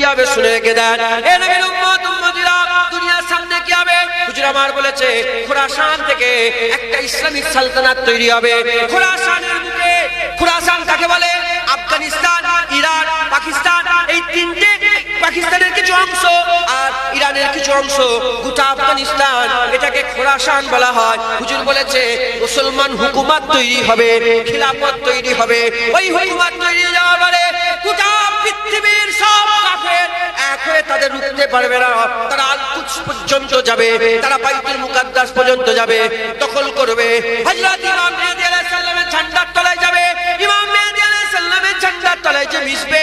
কি হবে শুনে রেখে দেন। এ নবীর উম্মত উম্মতিরা, দুনিয়ার সামনে কি হবে? হুজুর আমার বলেছে খোরাসান থেকে একটা ইসলামিক সালতানাত তৈরি হবে। খোরাসানের বুকে, খোরাসান কাকে বলে? আফগানিস্তান, ইরান, পাকিস্তান, এই তিনটে, পাকিস্তানের কিছু অংশ আর ইরানের কিছু অংশ, গোটা আফগানিস্তান, এটাকে খোরাসান বলা হয়। হুজুর বলেছে মুসলমান হুকুমত তৈরি হবে, খিলাফত তৈরি হবে। ওই হুকুমত তৈরি যাওয়া মানে গোটা পৃথিবীর সব কাফের এক হয়ে তাদের রুখতে পারবে না। তারা আল কুদস পর্যন্ত যাবে, তারা বাইতুল মুকাদ্দাস পর্যন্ত যাবে, দখল করবে। হযরত ইমাম মেহেদী আলাইহিস সালামের ঝান্ডার তলায় যাবে। ইমাম মেহেদী আলাইহিস সালামের ঝান্ডার তলায় যে মিশবে,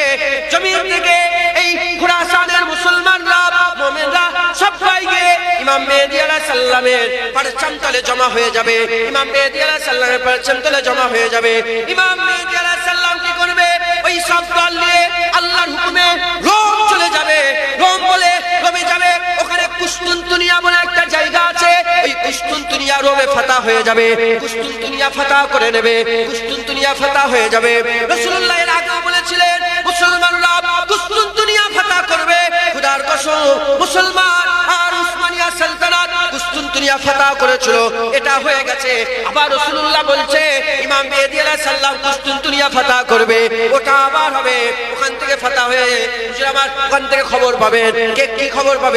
জমিন থেকে এই খোরাসানের মুসলমানরা, মুমিনরা সবাই গিয়ে ইমাম মেহেদী আলাইহিস সালামের পরচম তলে জমা হয়ে যাবে। ইমাম মেহেদী আলাইহিস সালামের পরচম তলে জমা হয়ে যাবে। ইমাম মেহেদী আলাইহিস সালাম কি করবে? ওই সব দল নিয়ে আল্লাহর হুকুমে রোম চলে যাবে। রোম বলে রোমে যাবে। ওখানে কুস্তুনতুনিয়া বলে একটা জায়গা আছে। ওই কুস্তুনতুনিয়া রোমে ফাতা হয়ে যাবে। কুস্তুনতুনিয়া ফাতা করে নেবে। কুস্তুনতুনিয়া ফাতা হয়ে যাবে। রাসূলুল্লাহ এর আগে বলেছিলেন মুসলমানরা কুস্তুনতুনিয়া ফাতা করবে। খোদার কসম, মুসলমান আর উসমানিয়া সালতানাত কুস্তুনতুনিয়া ফাতা করেছিল, এটা হয়ে গেছে। আবার রাসূলুল্লাহ বলছে ইমাম মেহেদী আলাইহিস সালাম কুস্তুনতুনিয়া ফাতা করবে, ওটা আবার হবে। ওখান থেকে ফাতা হয়ে হুজুর আমার ওখান থেকে খবর পাবেন। কে কি খবর পাবে?